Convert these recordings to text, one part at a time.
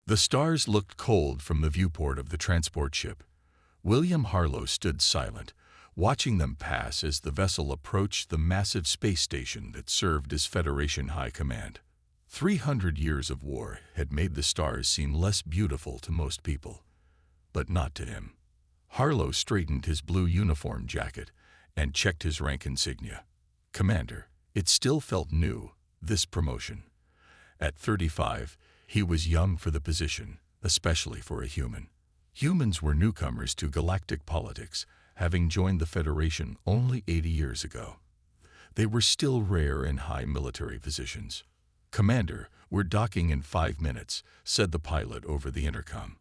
The stars looked cold from the viewport of the transport ship. William Harlow stood silent, watching them pass as the vessel approached the massive space station that served as Federation High Command. 300 years of war had made the stars seem less beautiful to most people, but not to him. Harlow straightened his blue uniform jacket and checked his rank insignia. Commander. It still felt new, this promotion. At 35, he was young for the position, especially for a human. Humans were newcomers to galactic politics, having joined the Federation only 80 years ago. They were still rare in high military positions. "Commander, we're docking in 5 minutes," said the pilot over the intercom.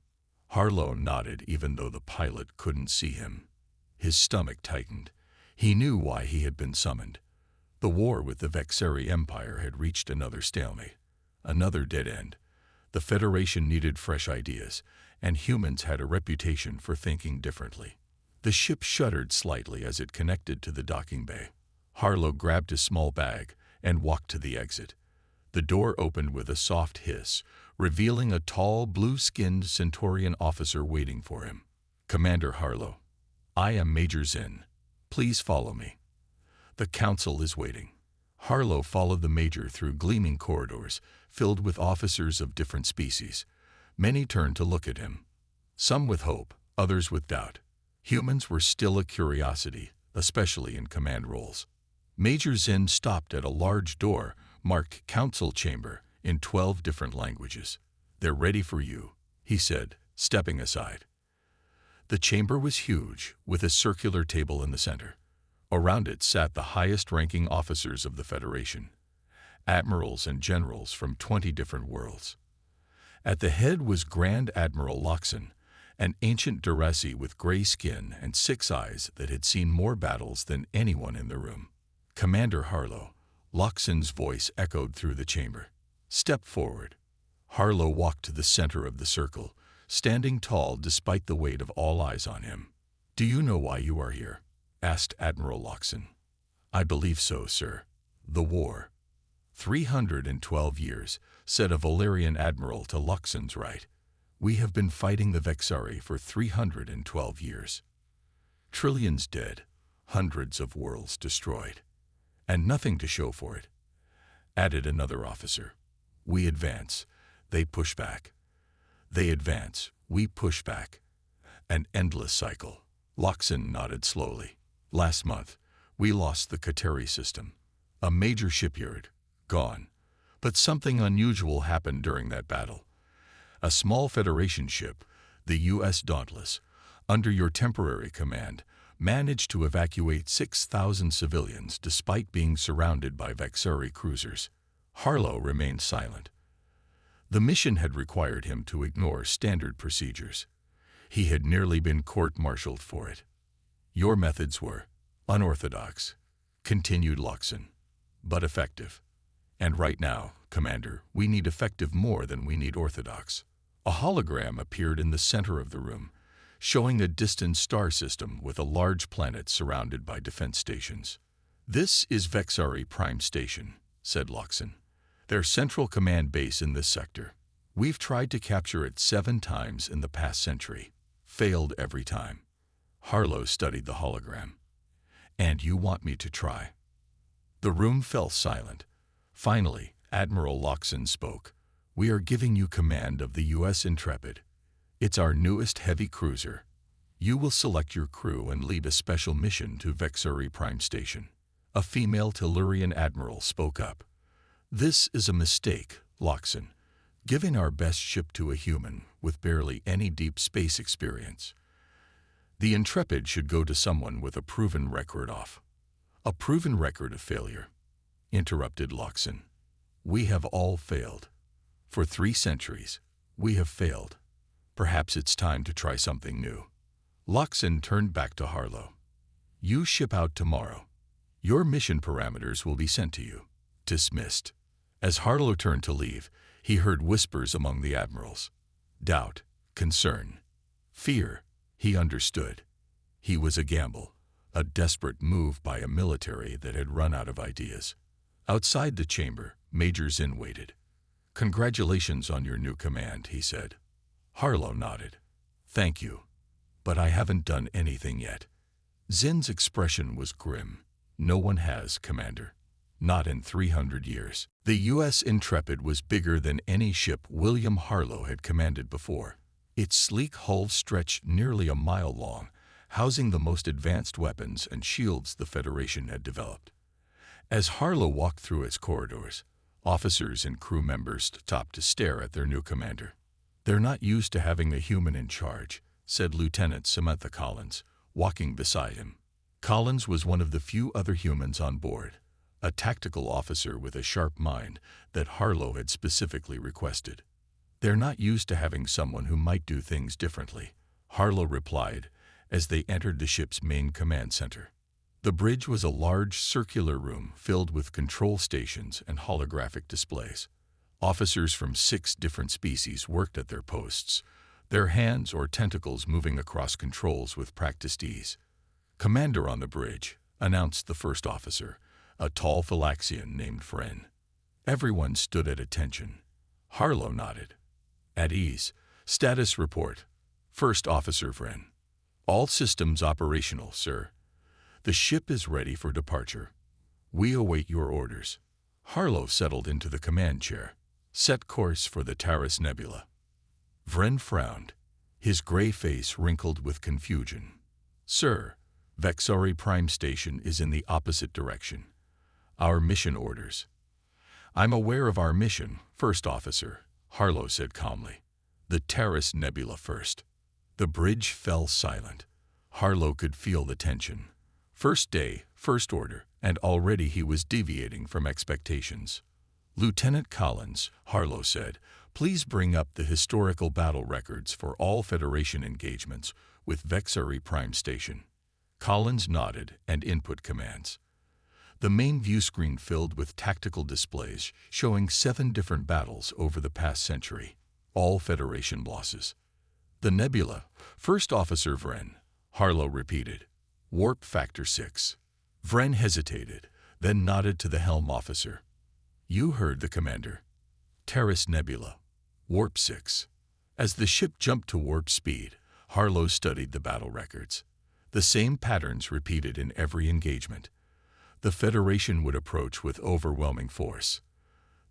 Harlow nodded even though the pilot couldn't see him. His stomach tightened. He knew why he had been summoned. The war with the Vexeri Empire had reached another stalemate, another dead end. The Federation needed fresh ideas, and humans had a reputation for thinking differently. The ship shuddered slightly as it connected to the docking bay. Harlow grabbed his small bag and walked to the exit. The door opened with a soft hiss, revealing a tall, blue-skinned Centaurian officer waiting for him. "Commander Harlow, I am Major Zinn. Please follow me. The Council is waiting." Harlow followed the Major through gleaming corridors filled with officers of different species. Many turned to look at him, some with hope, others with doubt. Humans were still a curiosity, especially in command roles. Major Zinn stopped at a large door marked Council Chamber in 12 different languages. "They're ready for you," he said, stepping aside. The chamber was huge, with a circular table in the center. Around it sat the highest-ranking officers of the Federation, admirals and generals from 20 different worlds. At the head was Grand Admiral Loxon, an ancient Duresi with gray skin and 6 eyes that had seen more battles than anyone in the room. "Commander Harlow," Loxon's voice echoed through the chamber. "Step forward." Harlow walked to the center of the circle, standing tall despite the weight of all eyes on him. "Do you know why you are here?" asked Admiral Loxon. "I believe so, sir. The war." 312 years, said a Valerian admiral to Loxon's right. "We have been fighting the Vexari for 312 years. Trillions dead, hundreds of worlds destroyed, and nothing to show for it," added another officer. "We advance, they push back. They advance, we push back. An endless cycle." Loxon nodded slowly. "Last month, we lost the Kateri system. A major shipyard, gone. But something unusual happened during that battle. A small Federation ship, the U.S. Dauntless, under your temporary command, managed to evacuate 6,000 civilians despite being surrounded by Vexeri cruisers." Harlow remained silent. The mission had required him to ignore standard procedures. He had nearly been court-martialed for it. "Your methods were unorthodox," continued Loxon, "but effective. And right now, Commander, we need effective more than we need orthodox." A hologram appeared in the center of the room, showing a distant star system with a large planet surrounded by defense stations. "This is Vexari Prime Station," said Loxon, "their central command base in this sector. We've tried to capture it 7 times in the past century. Failed every time." Harlow studied the hologram. "And you want me to try?" The room fell silent. Finally, Admiral Loxon spoke. "We are giving you command of the U.S. Intrepid. It's our newest heavy cruiser. You will select your crew and lead a special mission to Vexari Prime Station." A female Tellurian admiral spoke up. "This is a mistake, Loxon. Giving our best ship to a human with barely any deep space experience. The Intrepid should go to someone with a proven record off." "A proven record of failure," interrupted Loxon. "We have all failed. For 3 centuries, we have failed. Perhaps it's time to try something new." Loxon turned back to Harlow. "You ship out tomorrow. Your mission parameters will be sent to you." Dismissed. As Harlow turned to leave, he heard whispers among the admirals. Doubt, concern, fear. He understood. He was a gamble, a desperate move by a military that had run out of ideas. Outside the chamber, Major Zinn waited. "Congratulations on your new command," he said. Harlow nodded. "Thank you, but I haven't done anything yet." Zin's expression was grim. "No one has, Commander. Not in 300 years. The U.S. Intrepid was bigger than any ship William Harlow had commanded before. Its sleek hull stretched nearly a mile long, housing the most advanced weapons and shields the Federation had developed. As Harlow walked through its corridors, officers and crew members stopped to stare at their new commander. "They're not used to having a human in charge," said Lieutenant Samantha Collins, walking beside him. Collins was one of the few other humans on board, a tactical officer with a sharp mind that Harlow had specifically requested. "They're not used to having someone who might do things differently," Harlow replied as they entered the ship's main command center. The bridge was a large circular room filled with control stations and holographic displays. Officers from 6 different species worked at their posts, their hands or tentacles moving across controls with practiced ease. "Commander on the bridge," announced the first officer, a tall Phylaxian named Vren. Everyone stood at attention. Harlow nodded. "At ease. Status report. First Officer Vren. All systems operational, sir. The ship is ready for departure. We await your orders." Harlow settled into the command chair. "Set course for the Taurus Nebula." Vren frowned, his gray face wrinkled with confusion. "Sir, Vexari Prime Station is in the opposite direction. Our mission orders." "I'm aware of our mission, First Officer," Harlow said calmly. "The Taurus Nebula first." The bridge fell silent. Harlow could feel the tension. First day, first order, and already he was deviating from expectations. "Lieutenant Collins," Harlow said, "please bring up the historical battle records for all Federation engagements with Vexari Prime Station." Collins nodded and input commands. The main view screen filled with tactical displays showing 7 different battles over the past century, all Federation losses. "The Nebula, First Officer Vren," Harlow repeated. "Warp factor 6. Vren hesitated, then nodded to the helm officer. "You heard the commander. Taurus Nebula, Warp 6. As the ship jumped to warp speed, Harlow studied the battle records. The same patterns repeated in every engagement. The Federation would approach with overwhelming force.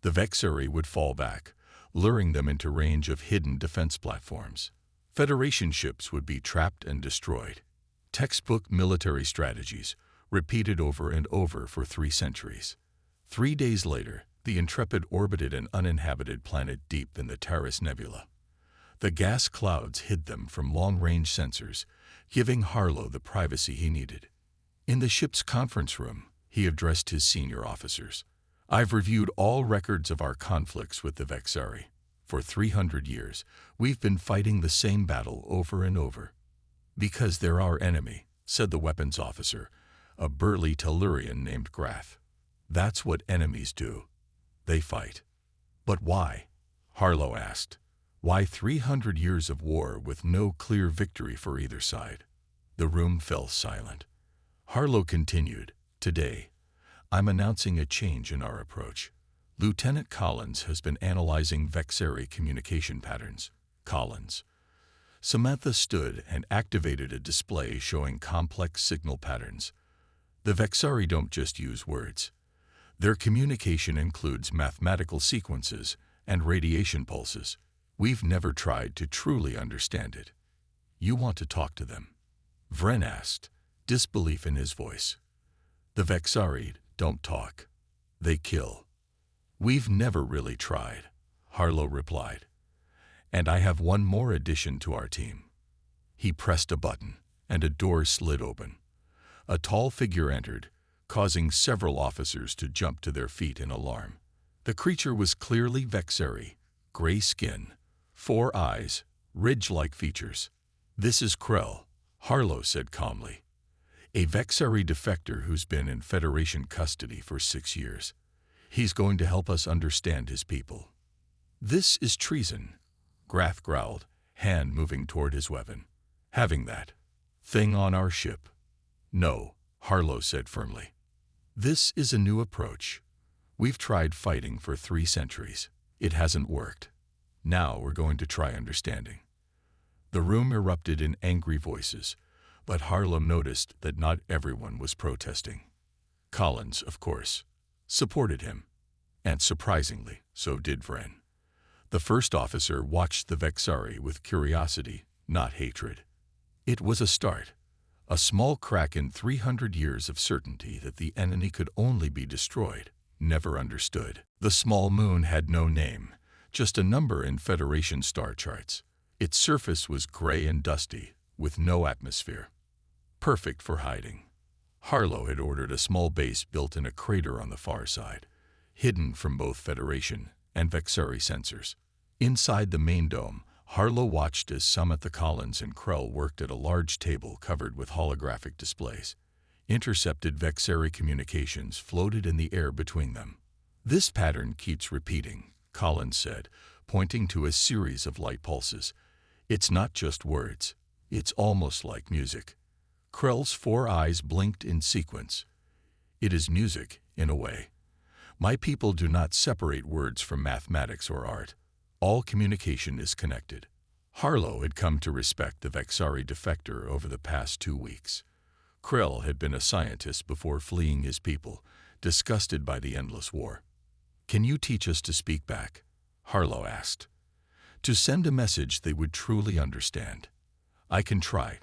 The Vexari would fall back, luring them into range of hidden defense platforms. Federation ships would be trapped and destroyed. Textbook military strategies, repeated over and over for 3 centuries. 3 days later, the Intrepid orbited an uninhabited planet deep in the Taurus Nebula. The gas clouds hid them from long-range sensors, giving Harlow the privacy he needed. In the ship's conference room, he addressed his senior officers. "I've reviewed all records of our conflicts with the Vexari. For 300 years, we've been fighting the same battle over and over." "Because they're our enemy," said the weapons officer, a burly Tellurian named Grath. "That's what enemies do. They fight." "But why?" Harlow asked. "Why 300 years of war with no clear victory for either side?" The room fell silent. Harlow continued, "Today, I'm announcing a change in our approach. Lieutenant Collins has been analyzing Vexari communication patterns." "Collins." Samantha stood and activated a display showing complex signal patterns. "The Vexari don't just use words. Their communication includes mathematical sequences and radiation pulses. We've never tried to truly understand it." "You want to talk to them?" Vren asked, disbelief in his voice. "The Vexari don't talk. They kill." "We've never really tried," Harlow replied. "And I have one more addition to our team." He pressed a button, and a door slid open. A tall figure entered, causing several officers to jump to their feet in alarm. The creature was clearly Vexari, gray skin, 4 eyes, ridge-like features. "This is Krell," Harlow said calmly. "A Vexari defector who's been in Federation custody for 6 years. He's going to help us understand his people." "This is treason," Grath growled, hand moving toward his weapon. "Having that thing on our ship?" "No," Harlow said firmly. "This is a new approach. We've tried fighting for 3 centuries. It hasn't worked. Now we're going to try understanding. The room erupted in angry voices, but Harlow noticed that not everyone was protesting. Collins, of course, supported him, and surprisingly, so did Vren. The first officer watched the Vexari with curiosity, not hatred. It was a start, a small crack in 300 years of certainty that the enemy could only be destroyed, never understood. The small moon had no name, just a number in Federation star charts. Its surface was gray and dusty, with no atmosphere. Perfect for hiding. Harlow had ordered a small base built in a crater on the far side, hidden from both Federation and Vexari sensors. Inside the main dome, Harlow watched as Samantha Collins and Krell worked at a large table covered with holographic displays. Intercepted Vexari communications floated in the air between them. "This pattern keeps repeating," Collins said, pointing to a series of light pulses. "It's not just words. It's almost like music." Krell's 4 eyes blinked in sequence. "It is music, in a way. My people do not separate words from mathematics or art. All communication is connected." Harlow had come to respect the Vexari defector over the past 2 weeks. Krell had been a scientist before fleeing his people, disgusted by the endless war. "Can you teach us to speak back?" Harlow asked. "To send a message they would truly understand." "I can try,"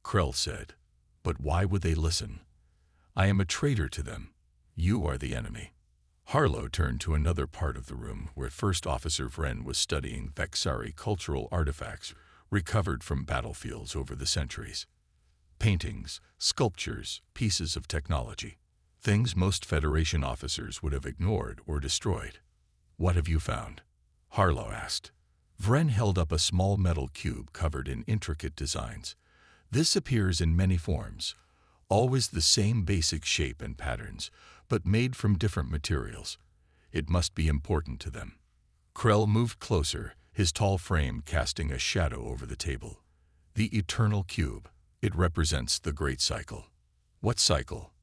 Krell said. "But why would they listen? I am a traitor to them. You are the enemy." Harlow turned to another part of the room where First Officer Vren was studying Vexari cultural artifacts recovered from battlefields over the centuries. Paintings, sculptures, pieces of technology. Things most Federation officers would have ignored or destroyed. "What have you found?" Harlow asked. Vren held up a small metal cube covered in intricate designs. "This appears in many forms, always the same basic shape and patterns, but made from different materials. It must be important to them." Krell moved closer, his tall frame casting a shadow over the table. "The eternal cube. It represents the great cycle." "What cycle?"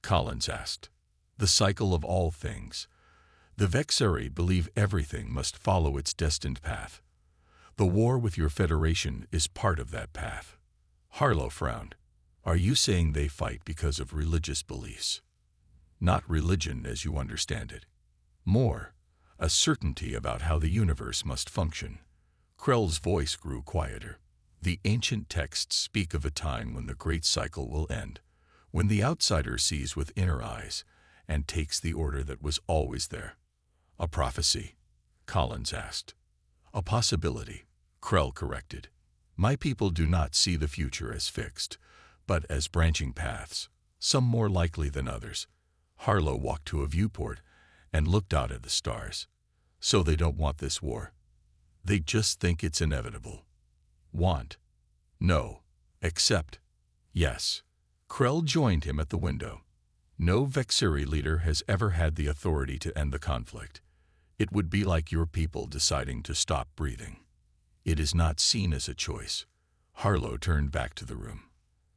Collins asked. "The cycle of all things. The Vexari believe everything must follow its destined path. The war with your Federation is part of that path." Harlow frowned. "Are you saying they fight because of religious beliefs?" "Not religion as you understand it. More, a certainty about how the universe must function." Krell's voice grew quieter. "The ancient texts speak of a time when the great cycle will end, when the outsider sees with inner eyes and takes the order that was always there." "A prophecy?" Collins asked. "A possibility," Krell corrected. "My people do not see the future as fixed, but as branching paths, some more likely than others." Harlow walked to a viewport and looked out at the stars. "So they don't want this war. They just think it's inevitable." "Want?" "No. Accept." "Yes." Krell joined him at the window. "No Vexari leader has ever had the authority to end the conflict. It would be like your people deciding to stop breathing. It is not seen as a choice." Harlow turned back to the room.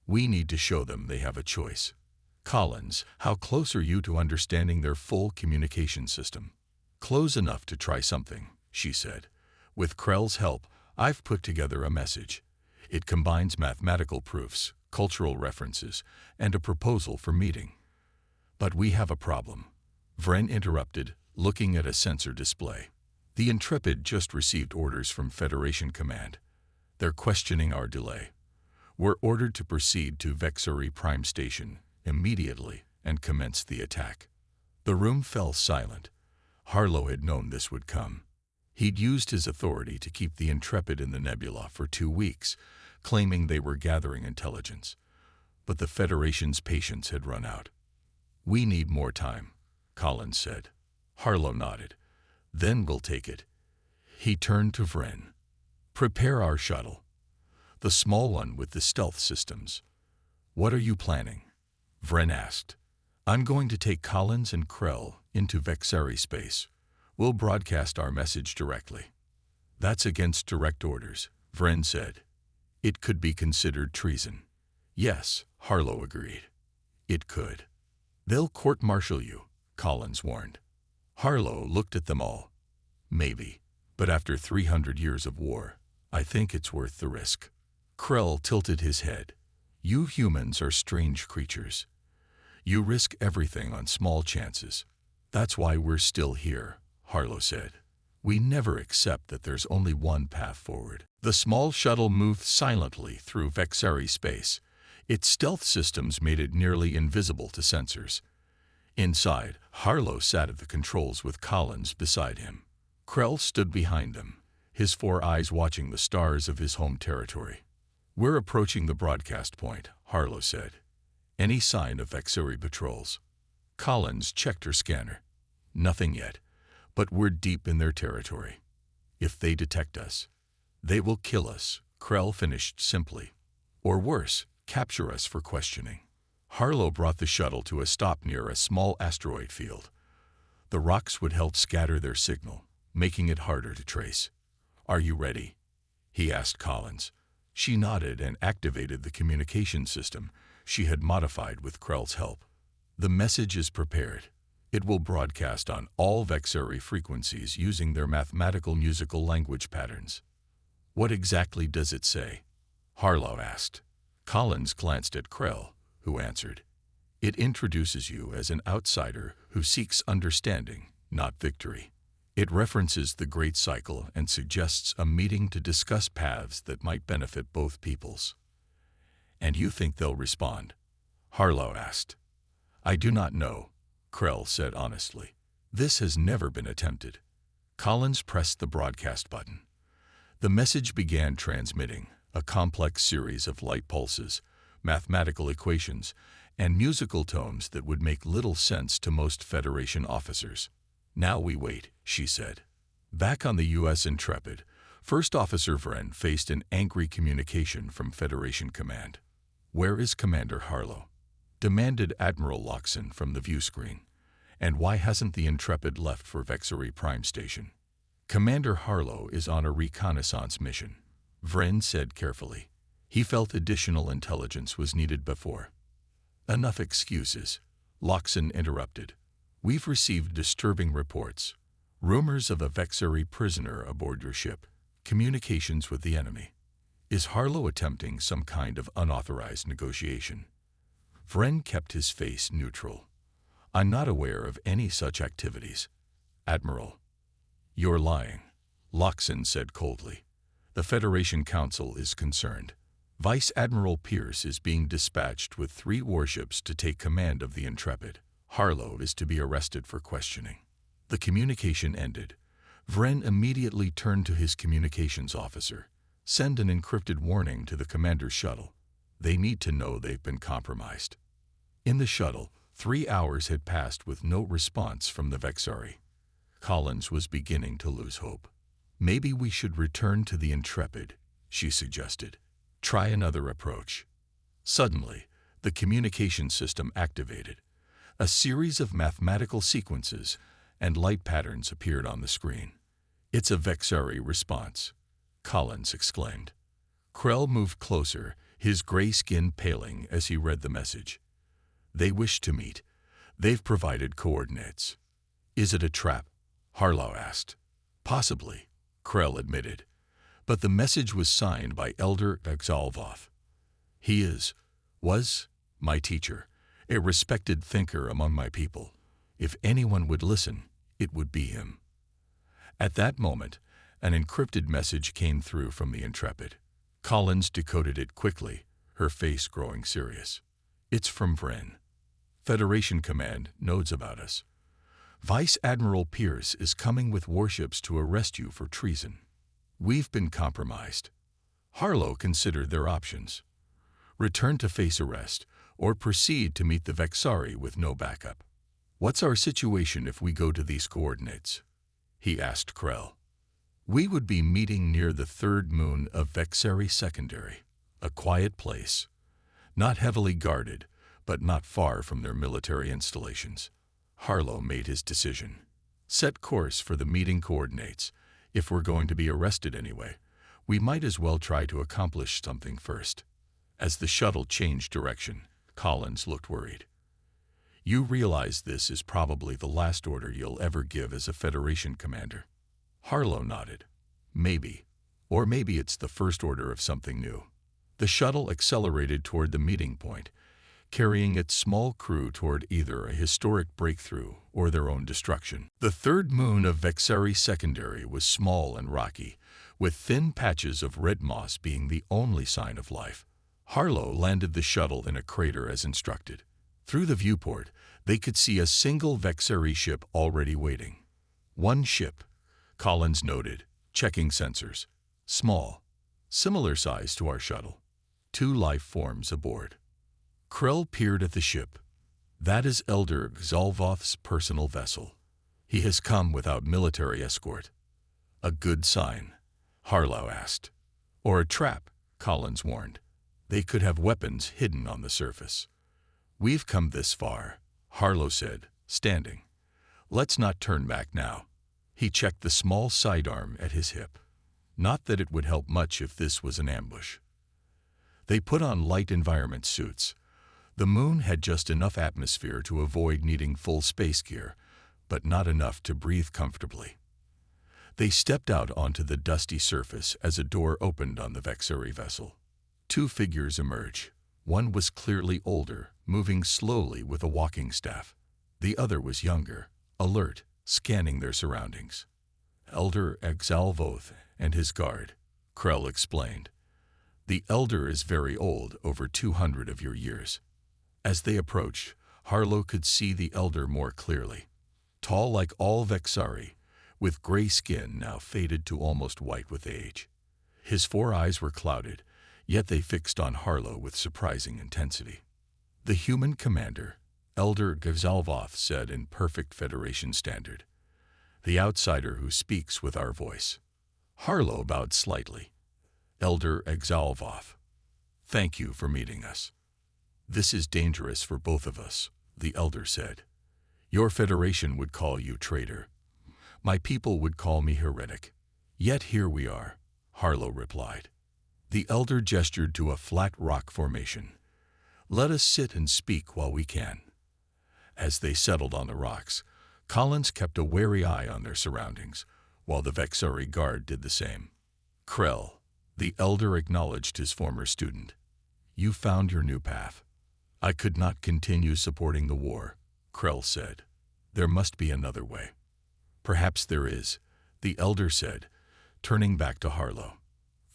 "We need to show them they have a choice." "Collins, how close are you to understanding their full communication system?" "Close enough to try something," she said. "With Krell's help, I've put together a message. It combines mathematical proofs, cultural references, and a proposal for meeting." "But we have a problem," Vren interrupted, looking at a sensor display. "The Intrepid just received orders from Federation Command. They're questioning our delay. We're ordered to proceed to Vexari Prime Station immediately and commence the attack." The room fell silent. Harlow had known this would come. He'd used his authority to keep the Intrepid in the nebula for 2 weeks, claiming they were gathering intelligence. But the Federation's patience had run out. "We need more time," Collins said. Harlow nodded. "Then we'll take it." He turned to Vren. "Prepare our shuttle. The small one with the stealth systems." "What are you planning?" Vren asked. "I'm going to take Collins and Krell into Vexari space. We'll broadcast our message directly." "That's against direct orders," Vren said. "It could be considered treason." "Yes," Harlow agreed. "It could." "They'll court-martial you," Collins warned. Harlow looked at them all. Maybe. But after 300 years of war, I think it's worth the risk. Krell tilted his head. You humans are strange creatures. You risk everything on small chances. That's why we're still here, Harlow said. We never accept that there's only one path forward. The small shuttle moved silently through Vexari space. Its stealth systems made it nearly invisible to sensors. Inside, Harlow sat at the controls with Collins beside him. Krell stood behind them, his 4 eyes watching the stars of his home territory. We're approaching the broadcast point, Harlow said. Any sign of Vexari patrols? Collins checked her scanner. Nothing yet, but we're deep in their territory. If they detect us, they will kill us, Krell finished simply. Or worse, capture us for questioning. Harlow brought the shuttle to a stop near a small asteroid field. The rocks would help scatter their signal, making it harder to trace. Are you ready? He asked Collins. She nodded and activated the communication system she had modified with Krell's help. The message is prepared. It will broadcast on all Vexari frequencies using their mathematical musical language patterns. What exactly does it say? Harlow asked. Collins glanced at Krell, who answered. It introduces you as an outsider who seeks understanding, not victory. It references the Great Cycle and suggests a meeting to discuss paths that might benefit both peoples. And you think they'll respond? Harlow asked. I do not know, Krell said honestly. This has never been attempted. Collins pressed the broadcast button. The message began transmitting, a complex series of light pulses, mathematical equations, and musical tones that would make little sense to most Federation officers. Now we wait, she said. Back on the U.S. Intrepid, First Officer Vren faced an angry communication from Federation Command. Where is Commander Harlow? Demanded Admiral Loxon from the view screen. And why hasn't the Intrepid left for Vexari Prime Station? Commander Harlow is on a reconnaissance mission, Vren said carefully. He felt additional intelligence was needed before. Enough excuses, Loxon interrupted. We've received disturbing reports. Rumors of a Vexari prisoner aboard your ship. Communications with the enemy. Is Harlow attempting some kind of unauthorized negotiation? Vren kept his face neutral. I'm not aware of any such activities. Admiral. You're lying, Loxon said coldly. The Federation Council is concerned. Vice Admiral Pierce is being dispatched with 3 warships to take command of the Intrepid. Harlow is to be arrested for questioning. The communication ended. Vren immediately turned to his communications officer. Send an encrypted warning to the commander's shuttle. They need to know they've been compromised. In the shuttle, 3 hours had passed with no response from the Vexari. Collins was beginning to lose hope. Maybe we should return to the Intrepid, she suggested. Try another approach. Suddenly, the communication system activated. A series of mathematical sequences and light patterns appeared on the screen. It's a Vexari response, Collins exclaimed. Krell moved closer, his gray skin paling as he read the message. They wish to meet. They've provided coordinates. Is it a trap? Harlow asked. Possibly, Krell admitted. But the message was signed by Elder Exalvoth. He was, my teacher, a respected thinker among my people. If anyone would listen, it would be him. At that moment, an encrypted message came through from the Intrepid. Collins decoded it quickly, her face growing serious. It's from Vren. Federation Command knows about us. Vice Admiral Pierce is coming with warships to arrest you for treason. We've been compromised. Harlow considered their options. Return to face arrest, or proceed to meet the Vexari with no backup. What's our situation if we go to these coordinates? He asked Krell. We would be meeting near the 3rd moon of Vexari Secondary, a quiet place. Not heavily guarded, but not far from their military installations. Harlow made his decision. Set course for the meeting coordinates. If we're going to be arrested anyway, we might as well try to accomplish something first. As the shuttle changed direction, Collins looked worried. You realize this is probably the last order you'll ever give as a Federation commander. Harlow nodded. Maybe. Or maybe it's the first order of something new. The shuttle accelerated toward the meeting point, carrying its small crew toward either a historic breakthrough or their own destruction. The third moon of Vexari Secondary was small and rocky, with thin patches of red moss being the only sign of life. Harlow landed the shuttle in a crater as instructed. Through the viewport, they could see a single Vexari ship already waiting. One ship, Collins noted, checking sensors. Small, similar size to our shuttle. 2 life forms aboard. Krell peered at the ship. That is Elder Xalvoth's personal vessel. He has come without military escort. A good sign, Harlow asked. Or a trap, Collins warned. They could have weapons hidden on the surface. We've come this far, Harlow said, standing. Let's not turn back now. He checked the small sidearm at his hip. Not that it would help much if this was an ambush. They put on light environment suits. The moon had just enough atmosphere to avoid needing full space gear, but not enough to breathe comfortably. They stepped out onto the dusty surface as a door opened on the Vexari vessel. 2 figures emerged. One was clearly older, moving slowly with a walking staff. The other was younger, alert, scanning their surroundings. Elder Exalvoth and his guard, Krell explained. The Elder is very old, over 200 of your years. As they approached, Harlow could see the Elder more clearly. Tall like all Vexari, with gray skin now faded to almost white with age. His 4 eyes were clouded, yet they fixed on Harlow with surprising intensity. The human commander, Elder Gazalvoth, said in perfect Federation standard. The outsider who speaks with our voice. Harlow bowed slightly. Elder Exalvoth, thank you for meeting us. This is dangerous for both of us, the Elder said. Your Federation would call you traitor. My people would call me heretic. Yet here we are, Harlow replied. The Elder gestured to a flat rock formation. Let us sit and speak while we can. As they settled on the rocks, Collins kept a wary eye on their surroundings, while the Vexari guard did the same. Krell, the Elder acknowledged his former student. You found your new path. I could not continue supporting the war, Krell said. There must be another way. Perhaps there is, the Elder said, turning back to Harlow.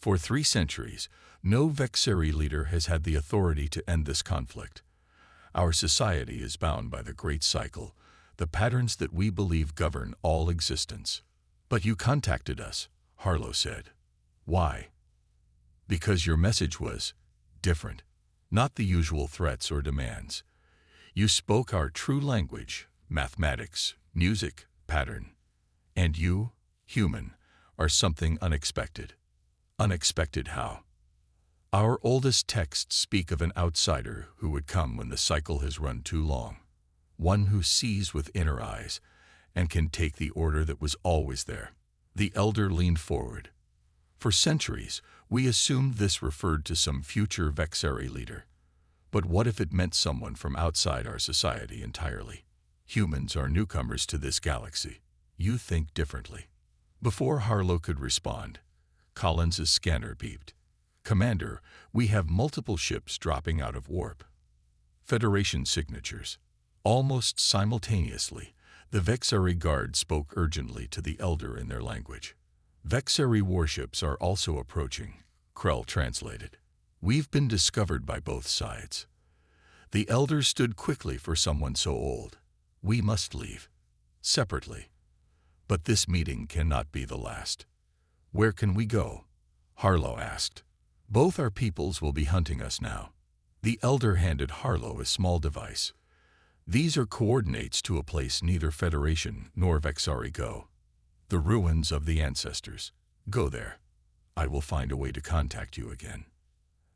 For 3 centuries, no Vexari leader has had the authority to end this conflict. Our society is bound by the Great Cycle, the patterns that we believe govern all existence. But you contacted us, Harlow said. Why? Because your message was different, not the usual threats or demands. You spoke our true language, mathematics, music, pattern. And you, human, are something unexpected. Unexpected how? Our oldest texts speak of an outsider who would come when the cycle has run too long. One who sees with inner eyes and can take the order that was always there. The Elder leaned forward. For centuries, we assumed this referred to some future Vexari leader. But what if it meant someone from outside our society entirely? Humans are newcomers to this galaxy. You think differently. Before Harlow could respond, Collins' scanner beeped. Commander, we have multiple ships dropping out of warp. Federation signatures. Almost simultaneously, the Vexari guard spoke urgently to the Elder in their language. Vexari warships are also approaching, Krell translated. We've been discovered by both sides. The Elder stood quickly for someone so old. We must leave. Separately. But this meeting cannot be the last. Where can we go? Harlow asked. Both our peoples will be hunting us now. The Elder handed Harlow a small device. These are coordinates to a place neither Federation nor Vexari go. The ruins of the ancestors. Go there. I will find a way to contact you again.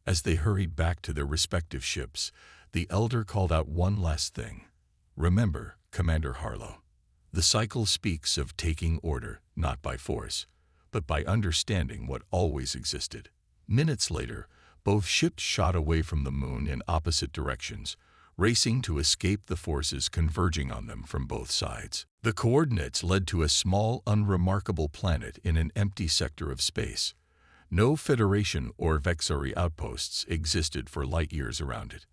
As they hurried back to their respective ships, the Elder called out one last thing. Remember, Commander Harlow, the cycle speaks of taking order not by force, but by understanding what always existed. Minutes later, both ships shot away from the moon in opposite directions, racing to escape the forces converging on them from both sides. The coordinates led to a small, unremarkable planet in an empty sector of space. No Federation or Vexari outposts existed for light years around it.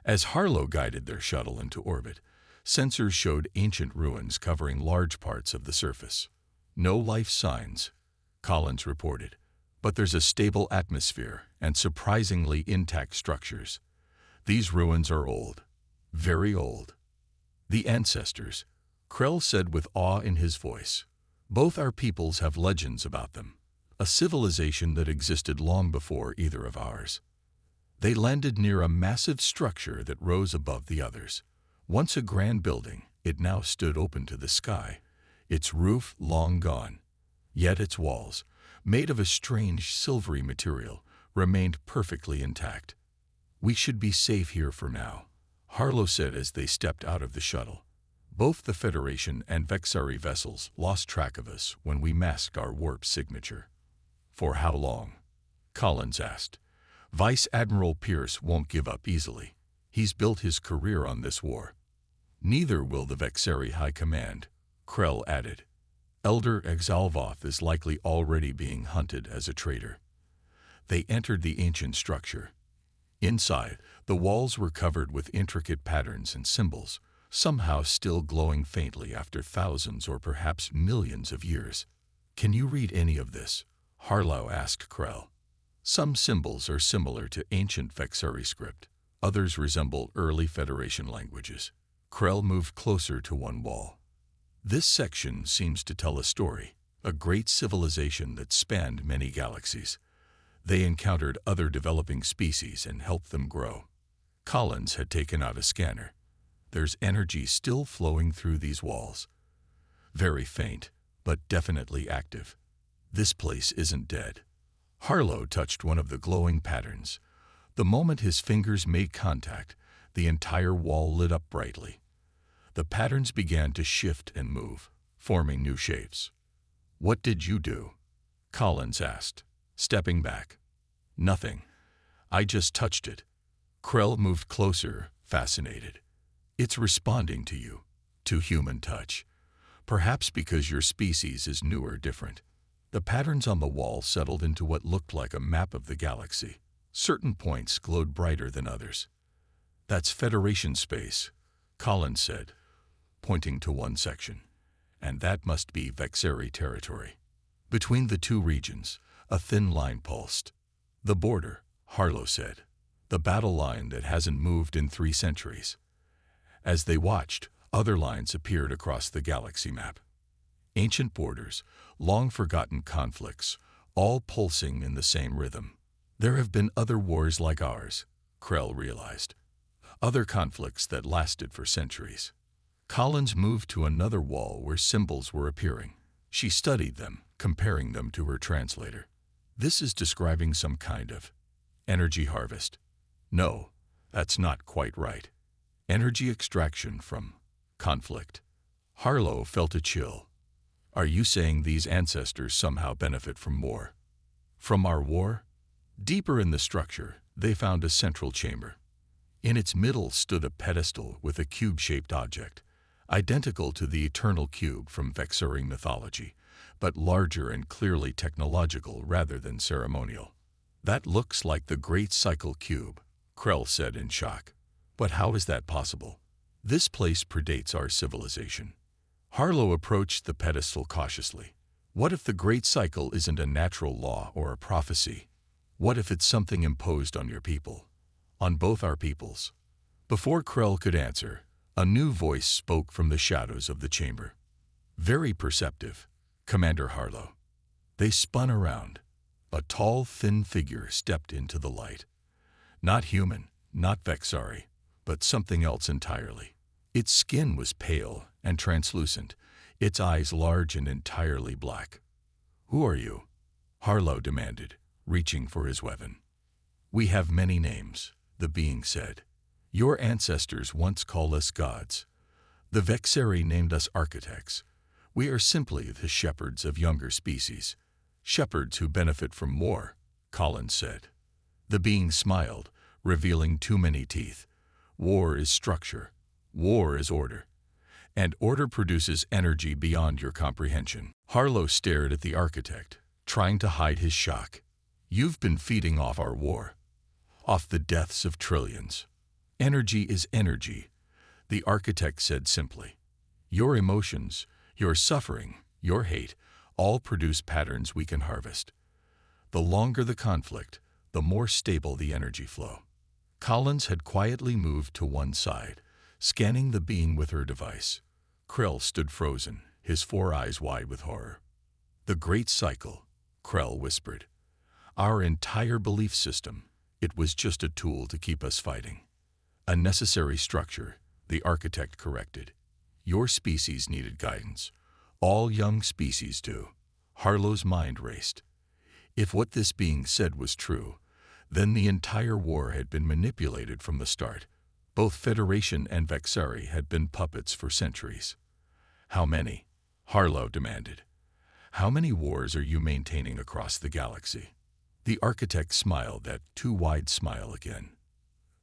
As Harlow guided their shuttle into orbit, sensors showed ancient ruins covering large parts of the surface. No life signs, Collins reported, but there's a stable atmosphere and surprisingly intact structures. These ruins are old, very old. The ancestors, Krell said with awe in his voice. Both our peoples have legends about them, a civilization that existed long before either of ours. They landed near a massive structure that rose above the others. Once a grand building, it now stood open to the sky, its roof long gone. Yet its walls, made of a strange silvery material, remained perfectly intact. We should be safe here for now, Harlow said as they stepped out of the shuttle. Both the Federation and Vexari vessels lost track of us when we masked our warp signature. For how long? Collins asked. Vice Admiral Pierce won't give up easily. He's built his career on this war. Neither will the Vexari High Command, Krell added. Elder Exalvoth is likely already being hunted as a traitor. They entered the ancient structure. Inside, the walls were covered with intricate patterns and symbols, somehow still glowing faintly after thousands or perhaps millions of years. Can you read any of this? Harlow asked Krell. Some symbols are similar to ancient Vexari script. Others resemble early Federation languages. Krell moved closer to one wall. This section seems to tell a story, a great civilization that spanned many galaxies. They encountered other developing species and helped them grow. Collins had taken out a scanner. There's energy still flowing through these walls. Very faint, but definitely active. This place isn't dead. Harlow touched one of the glowing patterns. The moment his fingers made contact, the entire wall lit up brightly. The patterns began to shift and move, forming new shapes. What did you do? Collins asked, stepping back. Nothing. I just touched it. Krell moved closer, fascinated. It's responding to you, to human touch. Perhaps because your species is new or different. The patterns on the wall settled into what looked like a map of the galaxy. Certain points glowed brighter than others. That's Federation space, Collins said, pointing to one section. And that must be Vexari territory. Between the two regions, a thin line pulsed. The border, Harlow said. The battle line that hasn't moved in 3 centuries. As they watched, other lines appeared across the galaxy map. Ancient borders, long-forgotten conflicts, all pulsing in the same rhythm. There have been other wars like ours, Krell realized. Other conflicts that lasted for centuries. Collins moved to another wall where symbols were appearing. She studied them, comparing them to her translator. This is describing some kind of energy harvest. No, that's not quite right. Energy extraction from conflict. Harlow felt a chill. Are you saying these ancestors somehow benefit from war? From our war? Deeper in the structure, they found a central chamber. In its middle stood a pedestal with a cube-shaped object, identical to the eternal cube from Vexari mythology, but larger and clearly technological rather than ceremonial. That looks like the Great Cycle Cube, Krell said in shock. But how is that possible? This place predates our civilization. Harlow approached the pedestal cautiously. What if the Great Cycle isn't a natural law or a prophecy? What if it's something imposed on your people? On both our peoples? Before Krell could answer, a new voice spoke from the shadows of the chamber. Very perceptive, Commander Harlow. They spun around. A tall, thin figure stepped into the light. Not human, not Vexari, but something else entirely. Its skin was pale and translucent, its eyes large and entirely black. Who are you? Harlow demanded, reaching for his weapon. We have many names, the being said. Your ancestors once called us gods. The Vexari named us architects. We are simply the shepherds of younger species. Shepherds who benefit from war, Collins said. The being smiled, revealing too many teeth. War is structure. War is order. And order produces energy beyond your comprehension. Harlow stared at the architect, trying to hide his shock. You've been feeding off our war, off the deaths of trillions. Energy is energy, the architect said simply. Your emotions, your suffering, your hate, all produce patterns we can harvest. The longer the conflict, the more stable the energy flow. Collins had quietly moved to one side, scanning the being with her device. Krell stood frozen, his 4 eyes wide with horror. The Great Cycle, Krell whispered. Our entire belief system, it was just a tool to keep us fighting. A necessary structure, the architect corrected. Your species needed guidance. All young species do. Harlow's mind raced. If what this being said was true, then the entire war had been manipulated from the start. Both Federation and Vexari had been puppets for centuries. How many? Harlow demanded. How many wars are you maintaining across the galaxy? The architect smiled that too wide smile again.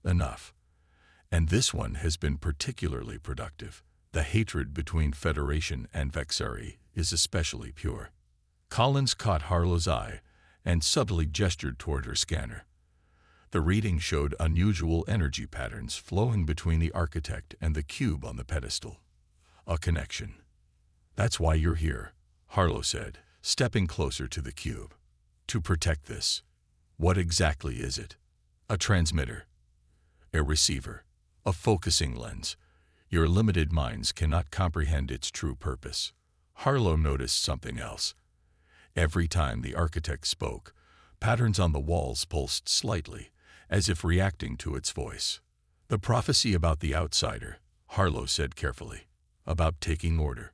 Enough. And this one has been particularly productive. The hatred between Federation and Vexari is especially pure. Collins caught Harlow's eye and subtly gestured toward her scanner. The reading showed unusual energy patterns flowing between the architect and the cube on the pedestal. A connection. That's why you're here, Harlow said, stepping closer to the cube. To protect this. What exactly is it? A transmitter. A receiver. A focusing lens. Your limited minds cannot comprehend its true purpose. Harlow noticed something else. Every time the architect spoke, patterns on the walls pulsed slightly, as if reacting to its voice. The prophecy about the outsider, Harlow said carefully, about taking order.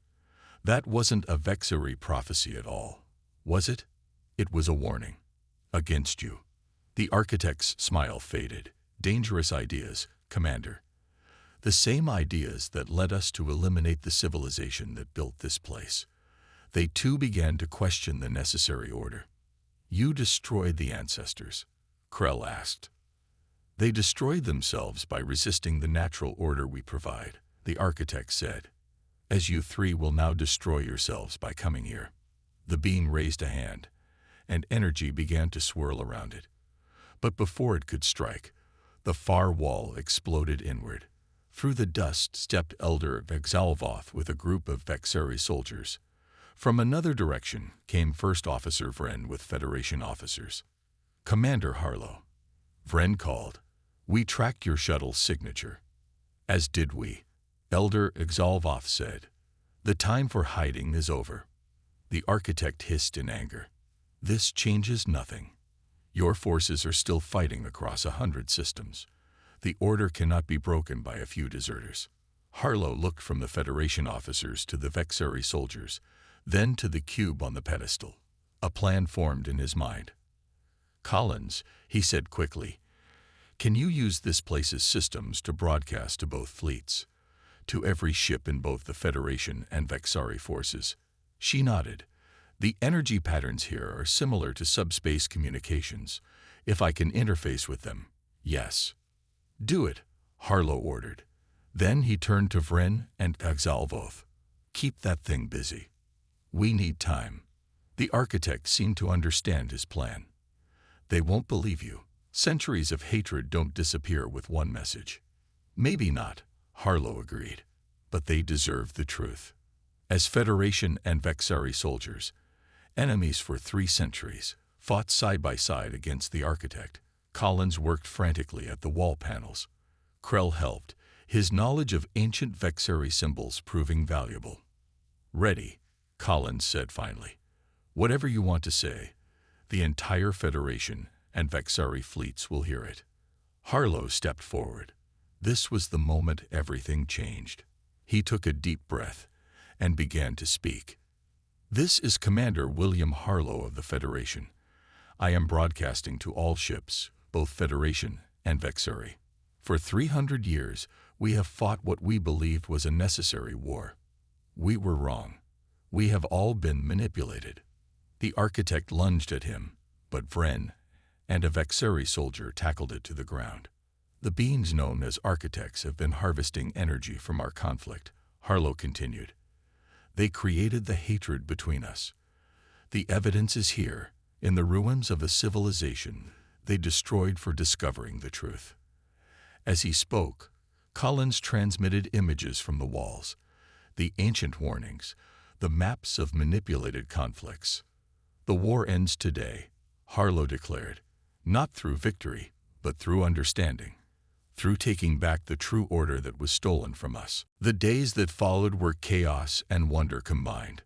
That wasn't a Vexari prophecy at all, was it? It was a warning. Against you. The architect's smile faded. Dangerous ideas, Commander. The same ideas that led us to eliminate the civilization that built this place. They too began to question the necessary order. You destroyed the ancestors, Krell asked. They destroyed themselves by resisting the natural order we provide, the architect said. As you 3 will now destroy yourselves by coming here. The being raised a hand, and energy began to swirl around it. But before it could strike, the far wall exploded inward. Through the dust stepped Elder Vexalvoth with a group of Vexari soldiers. From another direction came First Officer Vren with Federation officers. Commander Harlow. Vren called. We tracked your shuttle's signature. As did we. Elder Exalvoth said. The time for hiding is over. The architect hissed in anger. This changes nothing. Your forces are still fighting across 100 systems. The order cannot be broken by a few deserters. Harlow looked from the Federation officers to the Vexari soldiers, then to the cube on the pedestal. A plan formed in his mind. Collins, he said quickly, can you use this place's systems to broadcast to both fleets? To every ship in both the Federation and Vexari forces? She nodded. The energy patterns here are similar to subspace communications. If I can interface with them, yes. Do it, Harlow ordered. Then he turned to Vren and Exalvoth. Keep that thing busy. We need time. The architect seemed to understand his plan. They won't believe you. Centuries of hatred don't disappear with one message. Maybe not, Harlow agreed, but they deserve the truth. As Federation and Vexari soldiers, enemies for 3 centuries, fought side by side against the architect, Collins worked frantically at the wall panels. Krell helped, his knowledge of ancient Vexari symbols proving valuable. Ready, Collins said finally. Whatever you want to say, the entire Federation and Vexari fleets will hear it. Harlow stepped forward. This was the moment everything changed. He took a deep breath and began to speak. This is Commander William Harlow of the Federation. I am broadcasting to all ships, both Federation and Vexari. For 300 years, we have fought what we believed was a necessary war. We were wrong. We have all been manipulated. The architect lunged at him, but Vren and a Vexari soldier tackled it to the ground. The beings known as architects have been harvesting energy from our conflict, Harlow continued. They created the hatred between us. The evidence is here, in the ruins of a civilization they destroyed for discovering the truth. As he spoke, Collins transmitted images from the walls, the ancient warnings, the maps of manipulated conflicts. The war ends today, Harlow declared, not through victory, but through understanding, through taking back the true order that was stolen from us. The days that followed were chaos and wonder combined.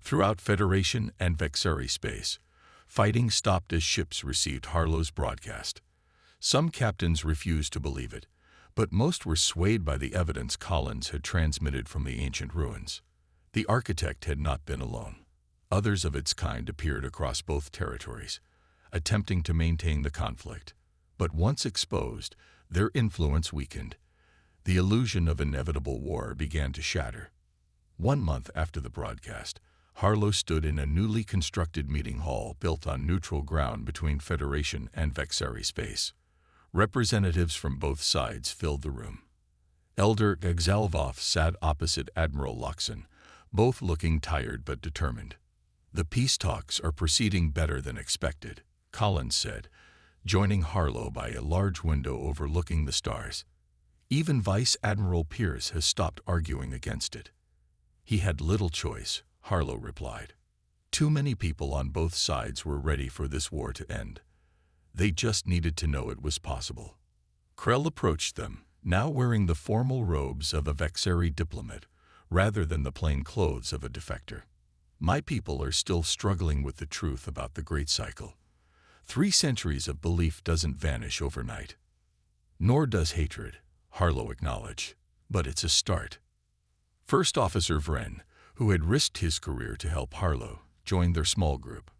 Throughout Federation and Vexari space, fighting stopped as ships received Harlow's broadcast. Some captains refused to believe it, but most were swayed by the evidence Collins had transmitted from the ancient ruins. The architect had not been alone. Others of its kind appeared across both territories, attempting to maintain the conflict. But once exposed, their influence weakened. The illusion of inevitable war began to shatter. 1 month after the broadcast, Harlow stood in a newly constructed meeting hall built on neutral ground between Federation and Vexari space. Representatives from both sides filled the room. Elder Gagzalvoth sat opposite Admiral Loxon, both looking tired but determined. The peace talks are proceeding better than expected, Collins said, joining Harlow by a large window overlooking the stars. Even Vice Admiral Pierce has stopped arguing against it. He had little choice, Harlow replied. Too many people on both sides were ready for this war to end. They just needed to know it was possible. Krell approached them, now wearing the formal robes of a Vexari diplomat, rather than the plain clothes of a defector. My people are still struggling with the truth about the Great Cycle. 3 centuries of belief doesn't vanish overnight. Nor does hatred, Harlow acknowledged, but it's a start. First Officer Vren, who had risked his career to help Harlow, joined their small group.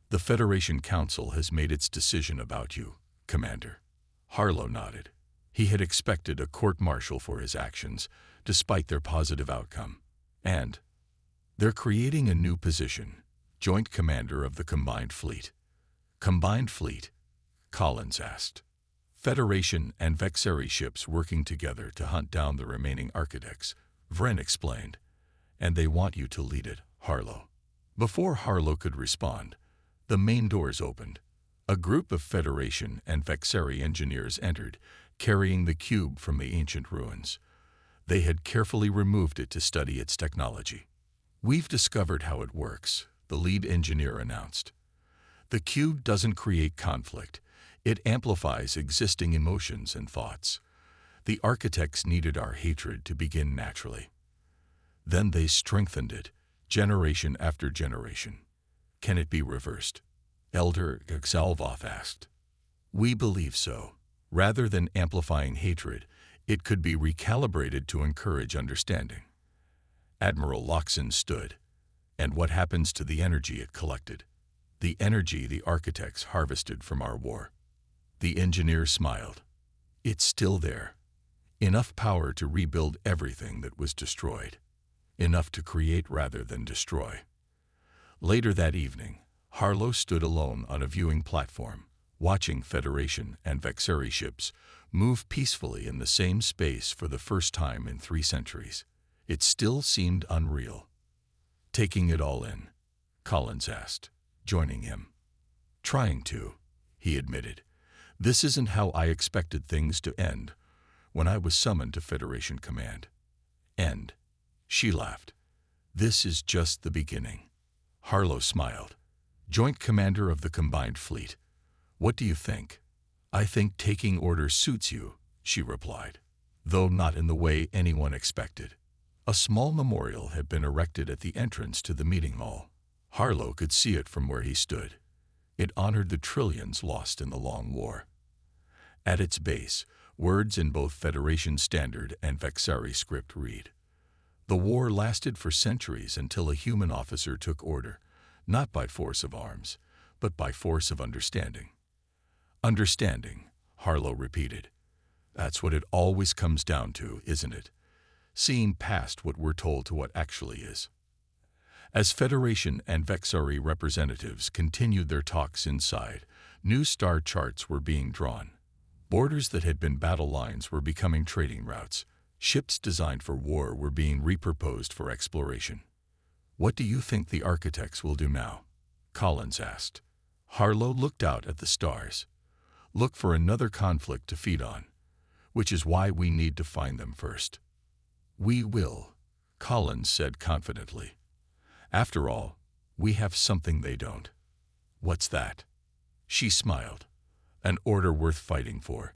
The Federation Council has made its decision about you, Commander. Harlow nodded. He had expected a court-martial for his actions, despite their positive outcome. And they're creating a new position, Joint Commander of the Combined Fleet. Combined Fleet? Collins asked. Federation and Vexari ships working together to hunt down the remaining architects, Vren explained. And they want you to lead it, Harlow. Before Harlow could respond, the main doors opened. A group of Federation and Vexari engineers entered, carrying the cube from the ancient ruins. They had carefully removed it to study its technology. We've discovered how it works, the lead engineer announced. The cube doesn't create conflict. It amplifies existing emotions and thoughts. The architects needed our hatred to begin naturally. Then they strengthened it, generation after generation. Can it be reversed? Elder Gagzalvoth asked. We believe so. Rather than amplifying hatred, it could be recalibrated to encourage understanding. Admiral Loxon stood. And what happens to the energy it collected? The energy the architects harvested from our war. The engineer smiled. It's still there. Enough power to rebuild everything that was destroyed. Enough to create rather than destroy. Later that evening, Harlow stood alone on a viewing platform, watching Federation and Vexari ships move peacefully in the same space for the first time in 3 centuries. It still seemed unreal. Taking it all in, Collins asked, joining him. Trying to, he admitted. This isn't how I expected things to end when I was summoned to Federation Command. End. She laughed. This is just the beginning. Harlow smiled. Joint Commander of the Combined Fleet. What do you think? I think taking orders suits you, she replied, though not in the way anyone expected. A small memorial had been erected at the entrance to the meeting hall. Harlow could see it from where he stood. It honored the trillions lost in the long war. At its base, words in both Federation Standard and Vexari script read, "The war lasted for centuries until a human officer took order, not by force of arms, but by force of understanding." Understanding, Harlow repeated. That's what it always comes down to, isn't it? Seeing past what we're told to what actually is. As Federation and Vexari representatives continued their talks inside, new star charts were being drawn. Borders that had been battle lines were becoming trading routes. Ships designed for war were being repurposed for exploration. "What do you think the architects will do now?" Collins asked. Harlow looked out at the stars. "Look for another conflict to feed on, which is why we need to find them first." "We will," Collins said confidently. "After all, we have something they don't." "What's that?" She smiled. "An order worth fighting for."